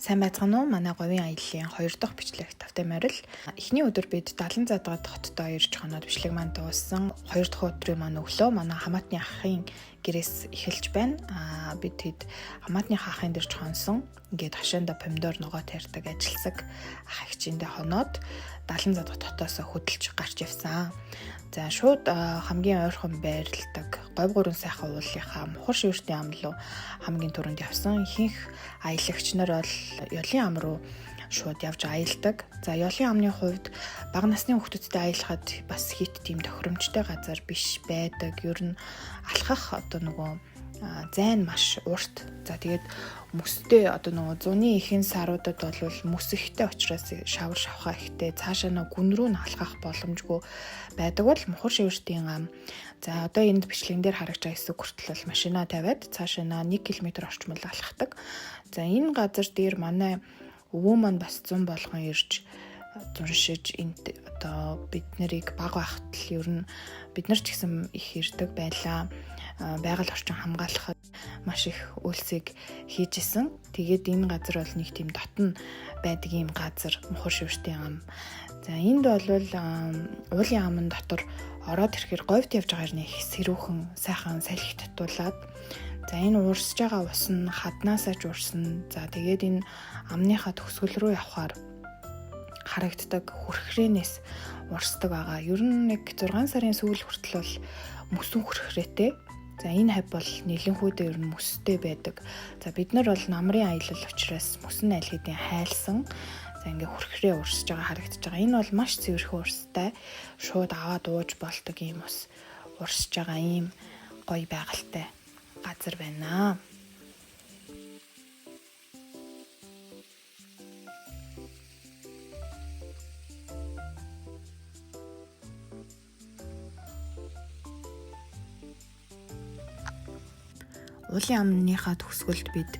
Сайн байцгаана уу? Манай говийн аяллаа 2 дахь бичлэг тавтай морил. Эхний өдөр бид 70 задгаад хоттой ирж хоноод бичлэг маань дууссан. 2 дахь өдрийн маань өглөө манай хамаатны ахын гэрээс эхэлж байна. Бид хэд хамаатны ахын дээр ч хонсон. Ингээд хашаанда помидор ногоо тарьдаг ажилсаг ах эгчиндээ хоноод 70 задгаад хотоос хөдөлж гарч явсан. За шууд хамгийн ойрхон байрладаг говь гурван сайхан уулынхаа мухар шивэртийн ам руу хамгийн түрүүнд явсан. Ихэнх аялагч нар бол ёлын ам руу шууд явж аялдаг. За ёлын амны хувьд бага насны хүүхдүүдтэй аялахад бас хит тийм тохиромжтой газар биш байдаг. Ер нь алхах зайн маш урт. За тэгээд мөстэй зуны ихэнх саруудад бол мөс ихтэй учраас шавар шавхаа ихтэй цаашаа гүн рүү нь алхах боломжгүй байдаг бол мухар шивэртийн ам. За одоо энд бичлэгэн дээр харагч байгаа хэсэг хүртэл бол машина тавиад цаашаа 1 км орчмол алхахдаг. За энэ газар дээр манай өвөө маань бас 100 болгон ирж зуншиж энд бид нарыг баг байхад л ер нь бид нар ч гэсэн их ирдэг байлаа. Байгаль орчин хамгаалахад маш их үйлсийг хийж исэн. Тэгээд энэ газар бол нэг тийм дотн байдаг юм газар мухар шивэртийн ам. За энд бол уулын амн дотор ороод ирэхээр говьд явж байгаа нэг сэрүүхэн сайхан салхи татуулаад за энэ уурсж байгаа ус нь хаднаасаа ч урсан. За тэгээд энэ амныхаа төгсгөл рүү явхаар харагддаг хүрхрээнээс урсдаг байгаа. Ер нь нэг 6 сарын сүүл хүртэл бол мөсөн хүрхрээтэй. За энэ хав бол нэлэнхүүдээ ер нь мөстэй байдаг. За бид нар бол намрын аялал учраас мөсөн аль хэдийн хайлсан. За ингээ хүрхрээ урсж байгаа харагдаж байгаа. Энэ бол маш цэвэрхэн урстай. Шууд аваад ууж болдог юм ус урсж байгаа ийм гоё байгальтай газар байна. Уулын амныхаа төгсгөлд бид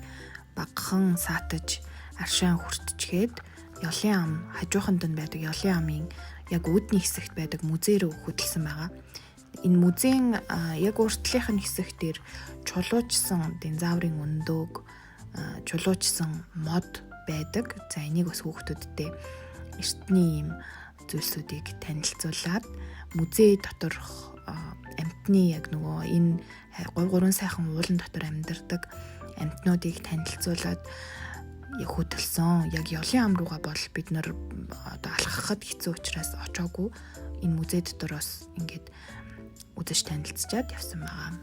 багахан саатаж аршаан хүртчгээд ёлын ам хажууханд нь байдаг ёлын амын яг үүдний хэсэгт байдаг музей рүү хөдөлсөн байгаа. Энэ музейн яг уртлынх нь хэсэг дээр чулуужсан динозаврын өндөг, чулуужсан мод байдаг. За энийг бас хүүхдүүдтэй эртний юм зүйлсүүдийг танилцуулаад музей доторх амьтны яг энэ говь гурван сайхан уулан дотор амьдардаг амьтнуудыг танилцуулаад хөдөлсөн. Яг ёлын ам руугаа бол бид нар алхахад хэцүү учраас очоогүй. Энэ музей дотороос ингээд үзэж танилцчаад явсан байгаа.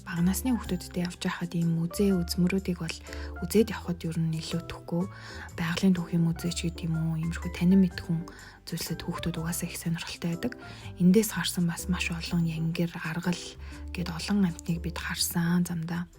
Бага насны хүүхдүүдтэй явж байхад ийм музей үзмөрүүдийг бол үзээд явхад ер нь илүүдэхгүй. Байгалийн түүхийн музей ч гэдэг юм уу, иймэрхүү танин мэдхүн зүйлсэд хүүхдүүд угаасаа их сонирхолтой байдаг. Эндээс харсан бас маш олон янгир, аргал гэд олон амьтныг бид харсан замдаа.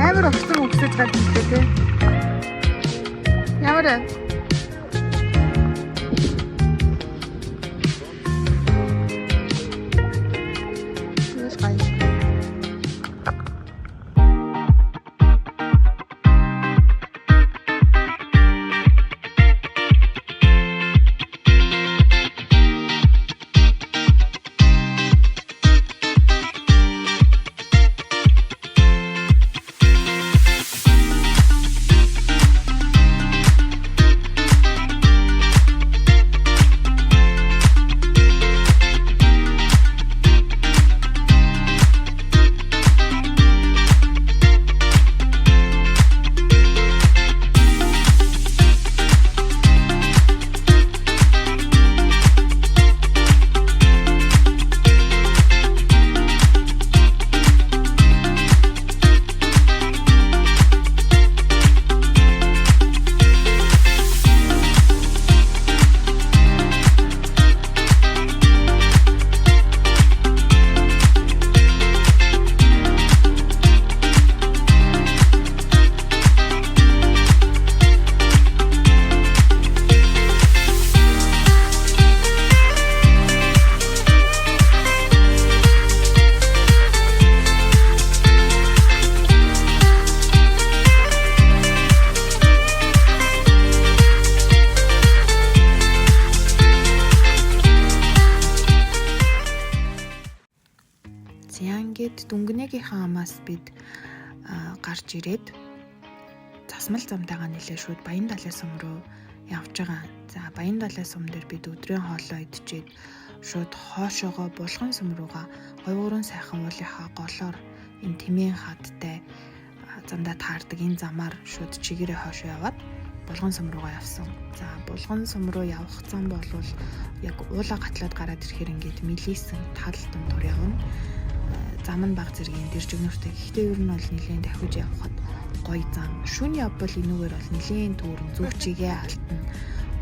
Амар огцом өгсөж гарч ирсэн тий. Ямар вэ? дүнгэнэгийнхаа амаас бид гарч ирээд засмал замтайгаа нэлээ шууд Баян далай сум руу явж байгаа. За Баян далай сум дээр бид өдрийн хоолоо идчихэд шууд хоошоогоо Булган сум руугаа говьуурын сайхан уулынхаа голоор энэ тэмээн хадтай замдаа таардаг энэ замаар шууд чигээрээ хоошоо яваад Булган сум руугаа явсан. За Булган сум руу явах зам болвол яг уулаа гатлаад гараад ирэхээр ингээд милийсэн тал дундуур явна. Зам нь баг зэргийн дэржигнөртэй. Гэхдээ ер нь бол нэлийн давхиж явхад гоё зам. Шүн явбал энүүгээр бол нэлийн дүүрэн зүгчигээ алтна.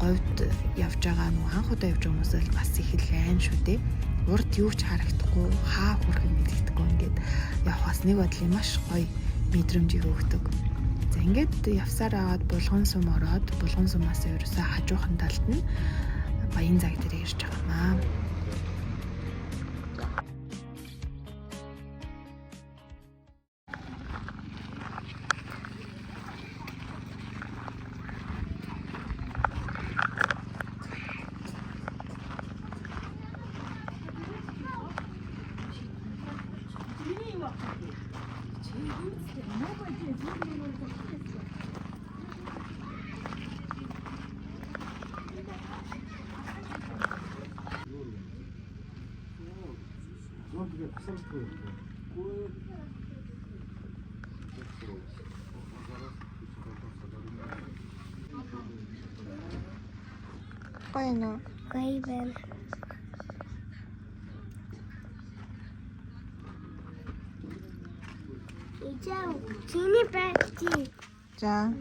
Говьд явж байгаа нүү анх удаа явж байгаа хүмүүс л бас их л айн шүү дээ. Урд юу ч харагдахгүй, хаа хүрхэн мэдэгдэхгүй ингээд явхаас нэг бодлын маш гоё мэдрэмжийг өгдөг. За ингээд явсаар аваад Булган сум ороод Булган сумаас ерөөсөө хажуухан талд нь Баян цаг дээр ирж байгаамаа. Bueno, Raven. 이제 진이 뺐지. За